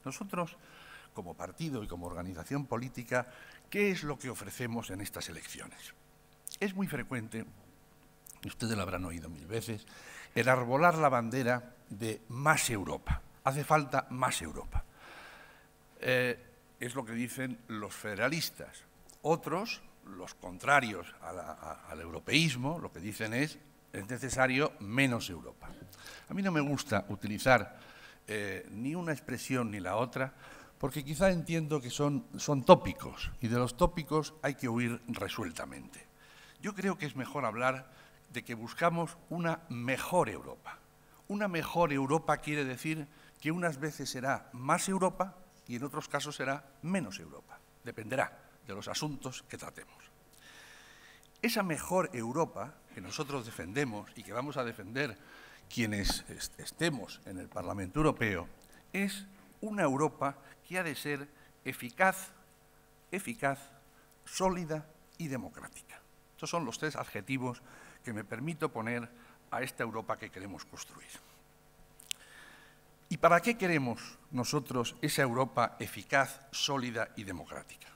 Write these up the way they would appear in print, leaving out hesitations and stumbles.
Nosotros, como partido y como organización política, ¿qué es lo que ofrecemos en estas elecciones? Es muy frecuente, y ustedes lo habrán oído mil veces, enarbolar la bandera de más Europa. Hace falta más Europa. Es lo que dicen los federalistas. Otros, los contrarios al europeísmo, lo que dicen es necesario menos Europa. A mí no me gusta utilizar ni una expresión ni la otra, porque quizá entiendo que son tópicos, y de los tópicos hay que huir resueltamente. Yo creo que es mejor hablar de que buscamos una mejor Europa. Una mejor Europa quiere decir que unas veces será más Europa y en otros casos será menos Europa. Dependerá de los asuntos que tratemos. Esa mejor Europa que nosotros defendemos y que vamos a defender quienes estemos en el Parlamento Europeo es una Europa que ha de ser eficaz, sólida y democrática. Estos son los tres adjetivos que me permito poner a esta Europa que queremos construir. ¿Y para qué queremos nosotros esa Europa eficaz, sólida y democrática?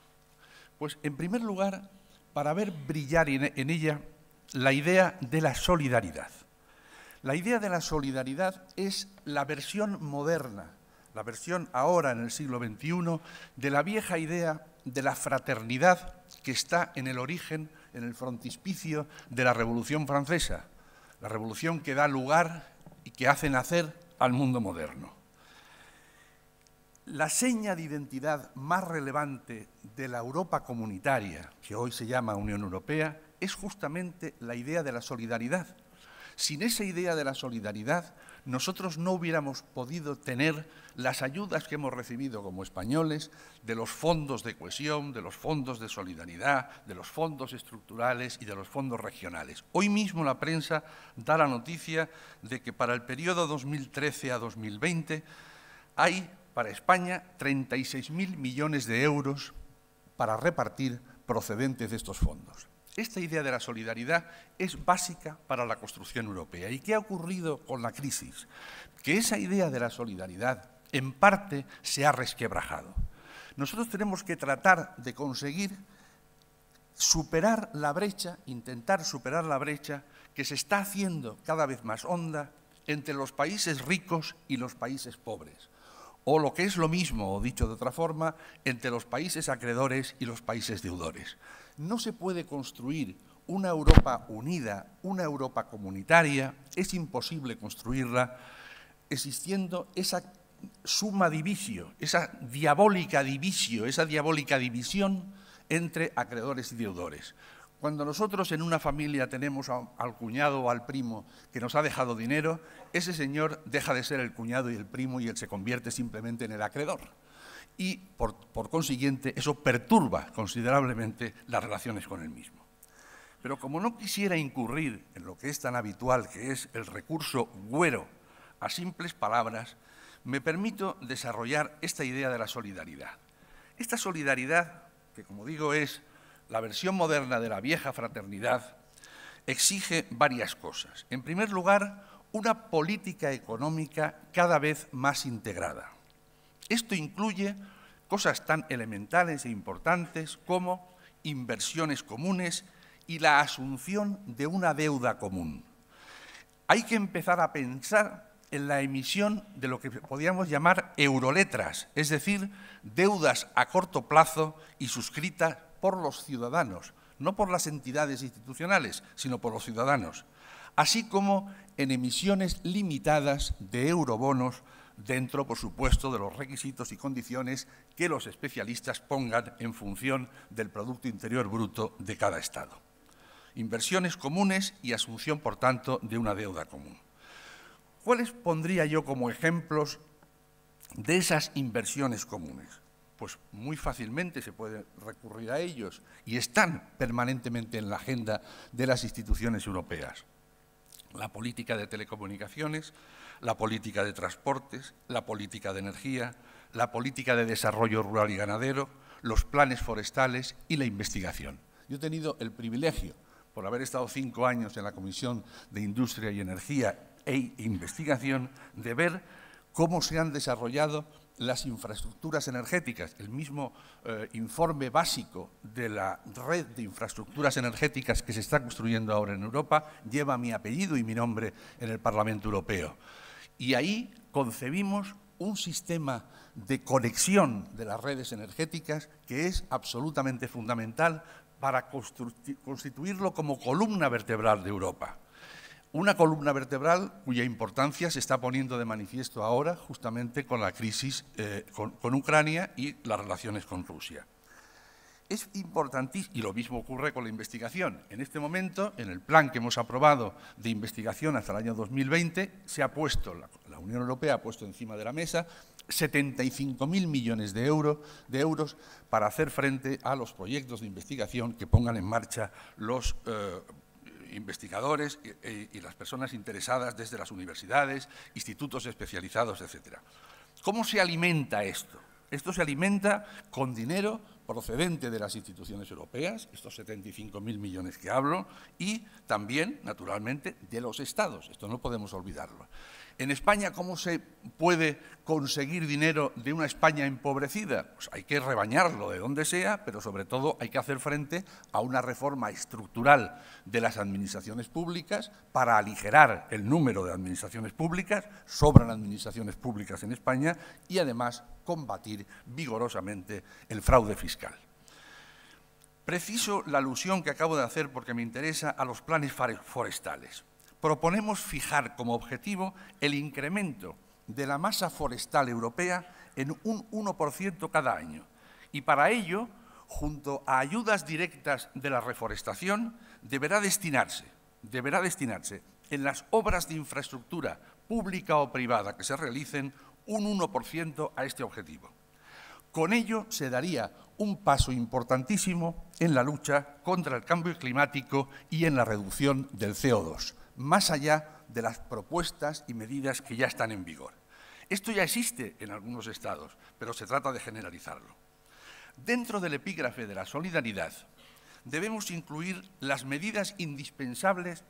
Pues, en primer lugar, para ver brillar en ella la idea de la solidaridad. La idea de la solidaridad es la versión moderna, la versión ahora en el siglo XXI, de la vieja idea de la fraternidad que está en el origen, en el frontispicio de la Revolución Francesa, la revolución que da lugar y que hace nacer al mundo moderno. La seña de identidad más relevante de la Europa comunitaria, que hoy se llama Unión Europea, es justamente la idea de la solidaridad. Sin esa idea de la solidaridad, nosotros no hubiéramos podido tener las ayudas que hemos recibido como españoles de los fondos de cohesión, de los fondos de solidaridad, de los fondos estructurales y de los fondos regionales. Hoy mismo la prensa da la noticia de que para el periodo 2013 a 2020 hay para España 36.000 millones de euros para repartir procedentes de estos fondos. Esta idea de la solidaridad es básica para la construcción europea. ¿Y qué ha ocurrido con la crisis? Que esa idea de la solidaridad, en parte, se ha resquebrajado. Nosotros tenemos que tratar de conseguir superar la brecha, intentar superar la brecha que se está haciendo cada vez más honda entre los países ricos y los países pobres. O lo que es lo mismo, o dicho de otra forma, entre los países acreedores y los países deudores. No se puede construir una Europa unida, una Europa comunitaria, es imposible construirla existiendo esa summa divisio, esa diabólica división entre acreedores y deudores. Cuando nosotros en una familia tenemos al cuñado o al primo que nos ha dejado dinero, ese señor deja de ser el cuñado y el primo y él se convierte simplemente en el acreedor. Y, por consiguiente, eso perturba considerablemente las relaciones con el mismo. Pero como no quisiera incurrir en lo que es tan habitual, que es el recurso güero a simples palabras, me permito desarrollar esta idea de la solidaridad. Esta solidaridad, que como digo es la versión moderna de la vieja fraternidad, exige varias cosas. En primer lugar, una política económica cada vez más integrada. Esto incluye cosas tan elementales e importantes como inversiones comunes y la asunción de una deuda común. Hay que empezar a pensar en la emisión de lo que podríamos llamar euroletras, es decir, deudas a corto plazo y suscritas por los ciudadanos, no por las entidades institucionales, sino por los ciudadanos, así como en emisiones limitadas de eurobonos dentro, por supuesto, de los requisitos y condiciones que los especialistas pongan en función del Producto Interior Bruto de cada Estado. Inversiones comunes y asunción, por tanto, de una deuda común. ¿Cuáles pondría yo como ejemplos de esas inversiones comunes? Pues muy fácilmente se puede recurrir a ellos y están permanentemente en la agenda de las instituciones europeas. La política de telecomunicaciones, la política de transportes, la política de energía, la política de desarrollo rural y ganadero, los planes forestales y la investigación. Yo he tenido el privilegio, por haber estado 5 años en la Comisión de Industria y Energía e Investigación, de ver cómo se han desarrollado las infraestructuras energéticas. El mismo informe básico de la red de infraestructuras energéticas que se está construyendo ahora en Europa lleva mi apellido y mi nombre en el Parlamento Europeo. Y ahí concebimos un sistema de conexión de las redes energéticas que es absolutamente fundamental para constituirlo como columna vertebral de Europa. Una columna vertebral cuya importancia se está poniendo de manifiesto ahora justamente con la crisis con Ucrania y las relaciones con Rusia. Es importantísimo, y lo mismo ocurre con la investigación. En este momento, en el plan que hemos aprobado de investigación hasta el año 2020, la Unión Europea ha puesto encima de la mesa 75.000 millones de euros para hacer frente a los proyectos de investigación que pongan en marcha los investigadores y las personas interesadas desde las universidades, institutos especializados, etc. ¿Cómo se alimenta esto? Esto se alimenta con dinero procedente de las instituciones europeas, estos 75.000 millones que hablo, y también, naturalmente, de los Estados. Esto no podemos olvidarlo. En España, ¿cómo se puede conseguir dinero de una España empobrecida? Pues hay que rebañarlo de donde sea, pero sobre todo hay que hacer frente a una reforma estructural de las administraciones públicas para aligerar el número de administraciones públicas, sobran administraciones públicas en España, y además combatir vigorosamente el fraude fiscal. Preciso la alusión que acabo de hacer porque me interesa a los planes forestales. Proponemos fijar como objetivo el incremento de la masa forestal europea en un 1% cada año. Y para ello, junto a ayudas directas de la reforestación, deberá destinarse en las obras de infraestructura pública o privada que se realicen un 1% a este objetivo. Con ello se daría un paso importantísimo en la lucha contra el cambio climático y en la reducción del CO2, más allá de las propuestas y medidas que ya están en vigor. Esto ya existe en algunos estados, pero se trata de generalizarlo. Dentro del epígrafe de la solidaridad, debemos incluir las medidas indispensables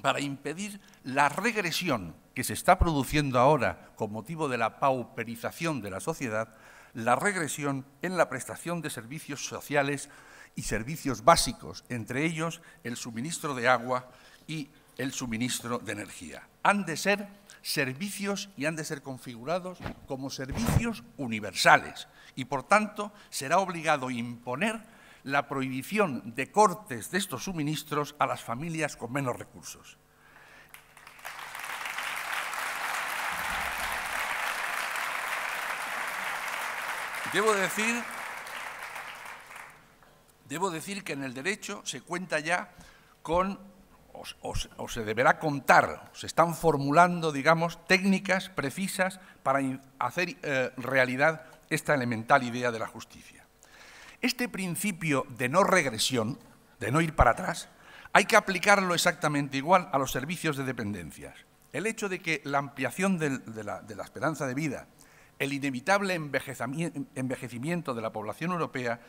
para impedir la regresión que se está produciendo ahora con motivo de la pauperización de la sociedad, la regresión en la prestación de servicios sociales y servicios básicos, entre ellos el suministro de agua y el suministro de energía. Han de ser servicios y han de ser configurados como servicios universales y, por tanto, será obligado imponer la prohibición de cortes de estos suministros a las familias con menos recursos. Debo decir que en el derecho se cuenta ya con, o se deberá contar, se están formulando, digamos, técnicas precisas para hacer realidad esta elemental idea de la justicia. Este principio de no regresión, de no ir para atrás, hay que aplicarlo exactamente igual a los servicios de dependencias. El hecho de que la ampliación de la esperanza de vida, el inevitable envejecimiento de la población europea,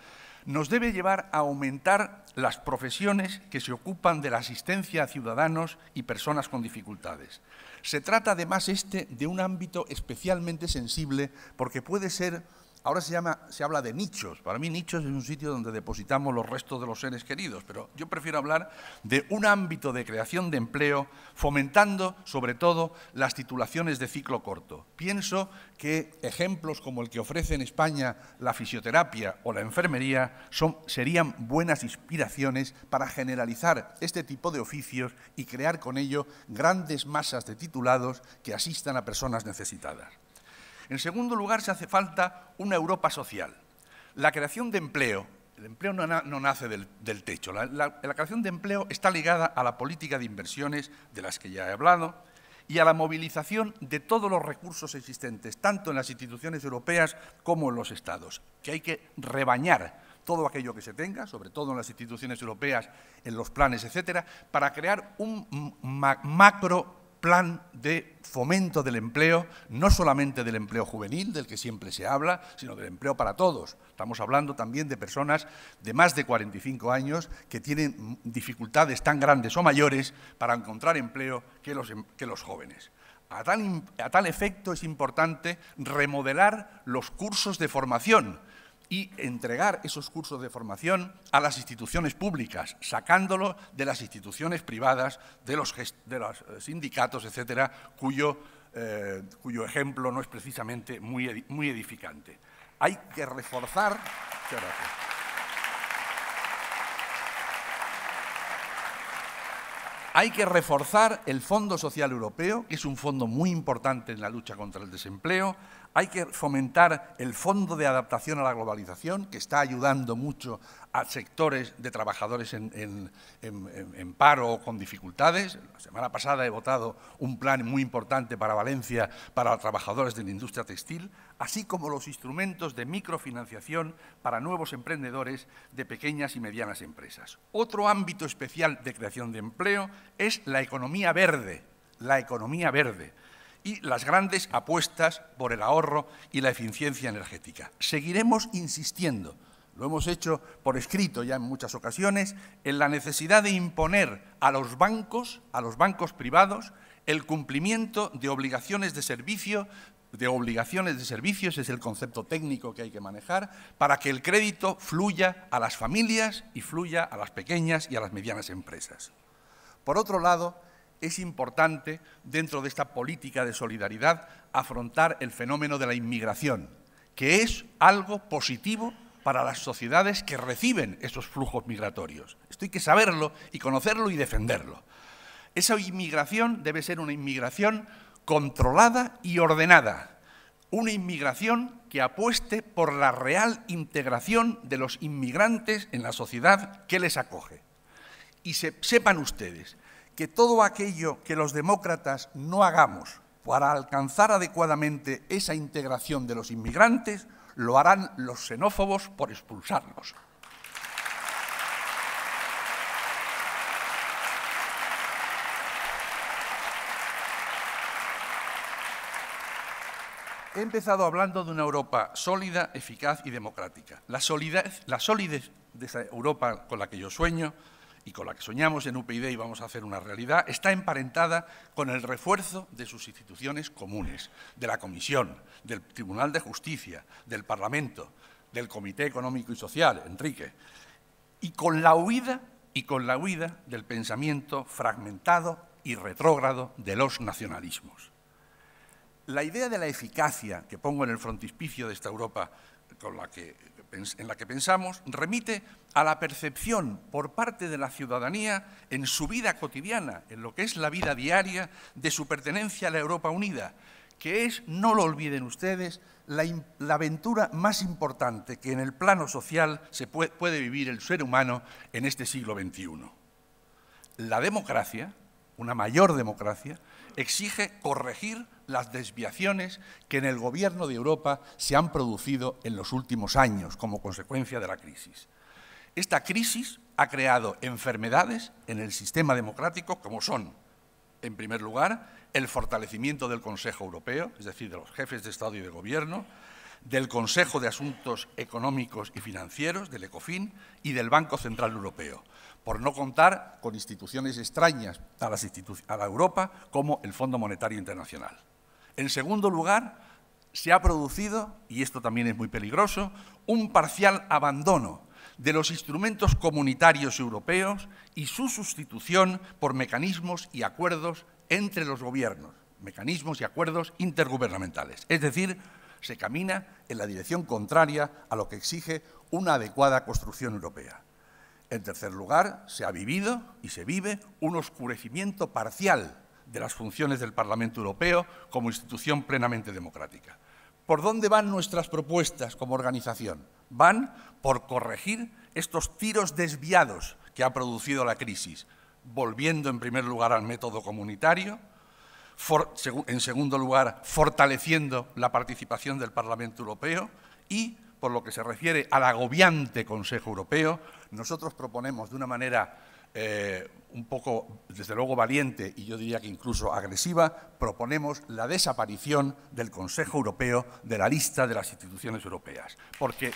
nos debe llevar a aumentar las profesiones que se ocupan de la asistencia a ciudadanos y personas con dificultades. Se trata además de un ámbito especialmente sensible porque puede ser, ahora se habla de nichos. Para mí nichos es un sitio donde depositamos los restos de los seres queridos, pero yo prefiero hablar de un ámbito de creación de empleo fomentando sobre todo las titulaciones de ciclo corto. Pienso que ejemplos como el que ofrece en España la fisioterapia o la enfermería serían buenas inspiraciones para generalizar este tipo de oficios y crear con ello grandes masas de titulados que asistan a personas necesitadas. En segundo lugar, se hace falta una Europa social. La creación de empleo, el empleo no nace del techo, la creación de empleo está ligada a la política de inversiones de las que ya he hablado y a la movilización de todos los recursos existentes, tanto en las instituciones europeas como en los Estados, que hay que rebañar todo aquello que se tenga, sobre todo en las instituciones europeas, en los planes, etcétera, para crear un macro plan de fomento del empleo, no solamente del empleo juvenil, del que siempre se habla, sino del empleo para todos. Estamos hablando también de personas de más de 45 años que tienen dificultades tan grandes o mayores para encontrar empleo que los jóvenes. A tal efecto es importante remodelar los cursos de formación y entregar esos cursos de formación a las instituciones públicas, sacándolo de las instituciones privadas, de los sindicatos, etcétera, cuyo ejemplo no es precisamente muy edificante. Hay que reforzar... Muchas gracias. Hay que reforzar el Fondo Social Europeo, que es un fondo muy importante en la lucha contra el desempleo. Hay que fomentar el Fondo de Adaptación a la Globalización, que está ayudando mucho a sectores de trabajadores en paro o con dificultades. La semana pasada he votado un plan muy importante para Valencia, para trabajadores de la industria textil, así como los instrumentos de microfinanciación para nuevos emprendedores de pequeñas y medianas empresas. Otro ámbito especial de creación de empleo es la economía verde, y las grandes apuestas por el ahorro y la eficiencia energética. Seguiremos insistiendo, lo hemos hecho por escrito ya en muchas ocasiones, en la necesidad de imponer a los bancos privados, el cumplimiento de obligaciones de servicios, es el concepto técnico que hay que manejar, para que el crédito fluya a las familias y fluya a las pequeñas y a las medianas empresas. Por otro lado, es importante, dentro de esta política de solidaridad, afrontar el fenómeno de la inmigración, que es algo positivo para las sociedades que reciben esos flujos migratorios. Esto hay que saberlo y conocerlo y defenderlo. Esa inmigración debe ser una inmigración controlada y ordenada, una inmigración que apueste por la real integración de los inmigrantes en la sociedad que les acoge. Y sepan ustedes que todo aquello que los demócratas no hagamos para alcanzar adecuadamente esa integración de los inmigrantes, lo harán los xenófobos por expulsarlos. He empezado hablando de una Europa sólida, eficaz y democrática. La solidez de esa Europa con la que yo sueño y con la que soñamos en UPyD y vamos a hacer una realidad, está emparentada con el refuerzo de sus instituciones comunes, de la Comisión, del Tribunal de Justicia, del Parlamento, del Comité Económico y Social, Enrique, y con la huida del pensamiento fragmentado y retrógrado de los nacionalismos. La idea de la eficacia que pongo en el frontispicio de esta Europa en la que pensamos remite a la percepción por parte de la ciudadanía en su vida cotidiana, en lo que es la vida diaria, de su pertenencia a la Europa unida, que es, no lo olviden ustedes, la aventura más importante que en el plano social se puede vivir el ser humano en este siglo XXI. La democracia, una mayor democracia, exige corregir las desviaciones que en el gobierno de Europa se han producido en los últimos años como consecuencia de la crisis. Esta crisis ha creado enfermedades en el sistema democrático como son, en primer lugar, el fortalecimiento del Consejo Europeo, es decir, de los jefes de Estado y de Gobierno, del Consejo de Asuntos Económicos y Financieros, del ECOFIN, y del Banco Central Europeo, por no contar con instituciones extrañas a la Europa como el Fondo Monetario Internacional. En segundo lugar, se ha producido, y esto también es muy peligroso, un parcial abandono de los instrumentos comunitarios europeos y su sustitución por mecanismos y acuerdos entre los gobiernos, mecanismos y acuerdos intergubernamentales. Es decir, se camina en la dirección contraria a lo que exige una adecuada construcción europea. En tercer lugar, se ha vivido y se vive un oscurecimiento parcial de las funciones del Parlamento Europeo como institución plenamente democrática. ¿Por dónde van nuestras propuestas como organización? Van por corregir estos tiros desviados que ha producido la crisis, volviendo en primer lugar al método comunitario, en segundo lugar, fortaleciendo la participación del Parlamento Europeo y, por lo que se refiere al agobiante Consejo Europeo, nosotros proponemos de una manera un poco, desde luego, valiente y yo diría que incluso agresiva, proponemos la desaparición del Consejo Europeo de la lista de las instituciones europeas. Porque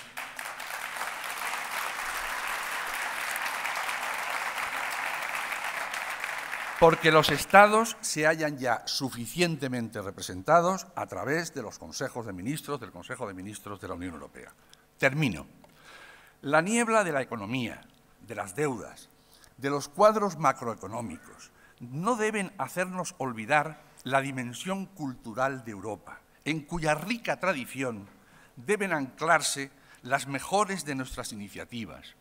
porque los Estados se hallan ya suficientemente representados a través de los consejos de ministros, del Consejo de Ministros de la Unión Europea. Termino. La niebla de la economía, de las deudas, de los cuadros macroeconómicos, no deben hacernos olvidar la dimensión cultural de Europa, en cuya rica tradición deben anclarse las mejores de nuestras iniciativas,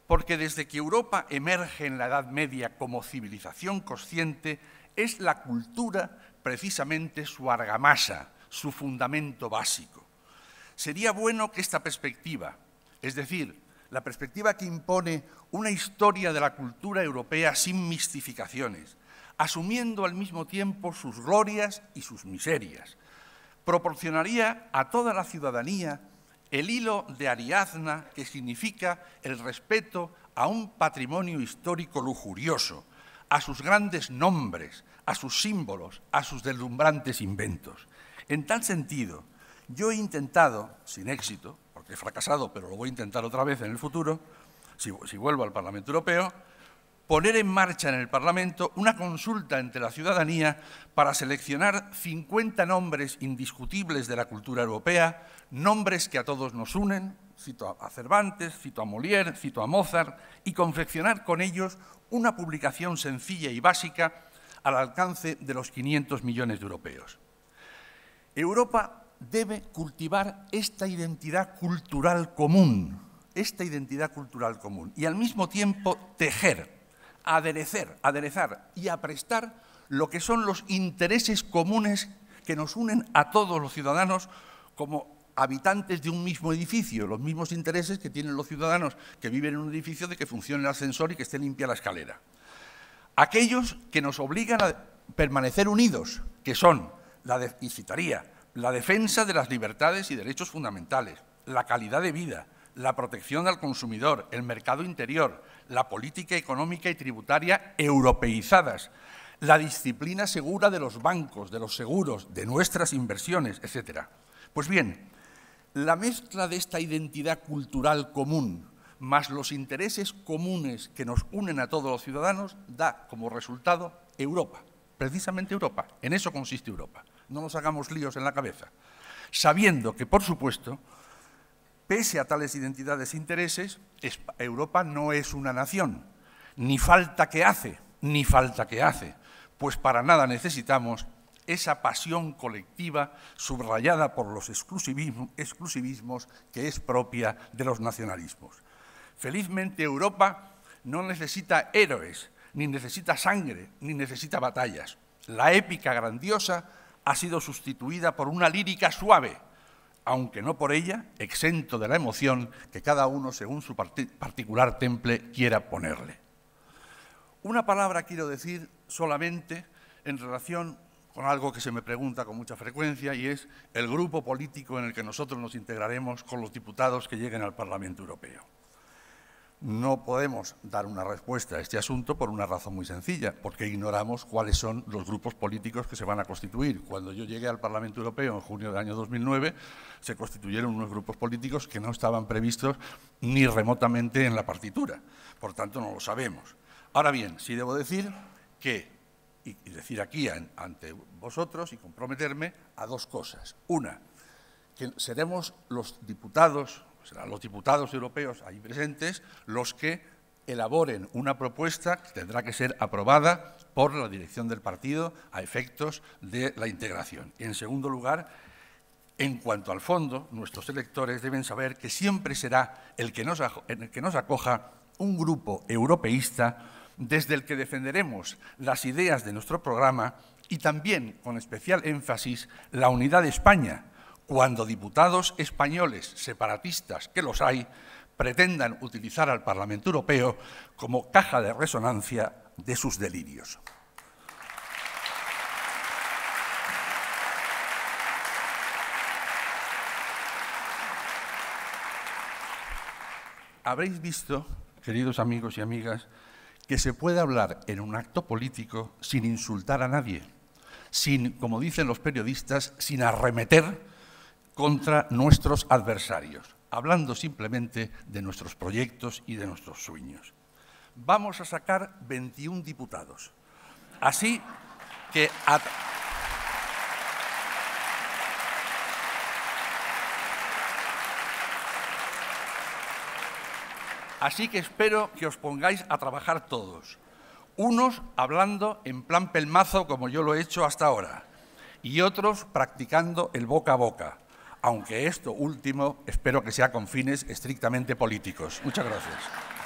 porque desde que Europa emerge en la Edad Media como civilización consciente, es la cultura precisamente su argamasa, su fundamento básico. Sería bueno que esta perspectiva, es decir, la perspectiva que impone una historia de la cultura europea sin mistificaciones, asumiendo al mismo tiempo sus glorias y sus miserias, proporcionaría a toda la ciudadanía el hilo de Ariadna que significa el respeto a un patrimonio histórico lujurioso, a sus grandes nombres, a sus símbolos, a sus deslumbrantes inventos. En tal sentido, yo he intentado, sin éxito, porque he fracasado, pero lo voy a intentar otra vez en el futuro, si vuelvo al Parlamento Europeo, poner en marcha en el Parlamento una consulta entre la ciudadanía para seleccionar 50 nombres indiscutibles de la cultura europea, nombres que a todos nos unen, cito a Cervantes, cito a Molière, cito a Mozart, y confeccionar con ellos una publicación sencilla y básica al alcance de los 500 millones de europeos. Europa debe cultivar esta identidad cultural común, y al mismo tiempo tejer, aderezar y aprestar lo que son los intereses comunes que nos unen a todos los ciudadanos como habitantes de un mismo edificio, los mismos intereses que tienen los ciudadanos que viven en un edificio de que funcione el ascensor y que esté limpia la escalera. Aquellos que nos obligan a permanecer unidos, que son, y citaría, la defensa de las libertades y derechos fundamentales, la calidad de vida, la protección al consumidor, el mercado interior, la política económica y tributaria europeizadas, la disciplina segura de los bancos, de los seguros, de nuestras inversiones, etc. Pues bien, la mezcla de esta identidad cultural común más los intereses comunes que nos unen a todos los ciudadanos da como resultado Europa, precisamente Europa. En eso consiste Europa. No nos hagamos líos en la cabeza, sabiendo que, por supuesto, pese a tales identidades e intereses, Europa no es una nación, ni falta que hace, pues para nada necesitamos esa pasión colectiva subrayada por los exclusivismos que es propia de los nacionalismos. Felizmente Europa no necesita héroes, ni necesita sangre, ni necesita batallas. La épica grandiosa ha sido sustituida por una lírica suave, aunque no por ella exento de la emoción que cada uno, según su particular temple, quiera ponerle. Una palabra quiero decir solamente en relación con algo que se me pregunta con mucha frecuencia, y es el grupo político en el que nosotros nos integraremos con los diputados que lleguen al Parlamento Europeo. No podemos dar una respuesta a este asunto por una razón muy sencilla, porque ignoramos cuáles son los grupos políticos que se van a constituir. Cuando yo llegué al Parlamento Europeo en junio del año 2009, se constituyeron unos grupos políticos que no estaban previstos ni remotamente en la partitura. Por tanto, no lo sabemos. Ahora bien, sí debo decir que, y decir aquí ante vosotros y comprometerme a dos cosas. Una, que seremos los diputados, serán los diputados europeos ahí presentes los que elaboren una propuesta que tendrá que ser aprobada por la dirección del partido a efectos de la integración. Y en segundo lugar, en cuanto al fondo, nuestros electores deben saber que siempre será el que nos acoja un grupo europeísta desde el que defenderemos las ideas de nuestro programa y también, con especial énfasis, la unidad de España, cuando diputados españoles separatistas, que los hay, pretendan utilizar al Parlamento Europeo como caja de resonancia de sus delirios. Habréis visto, queridos amigos y amigas, que se puede hablar en un acto político sin insultar a nadie, sin, como dicen los periodistas, sin arremeter contra nuestros adversarios, hablando simplemente de nuestros proyectos y de nuestros sueños. Vamos a sacar 21 diputados. Así que espero que os pongáis a trabajar todos. Unos hablando en plan pelmazo, como yo lo he hecho hasta ahora, y otros practicando el boca a boca, aunque esto último espero que sea con fines estrictamente políticos. Muchas gracias.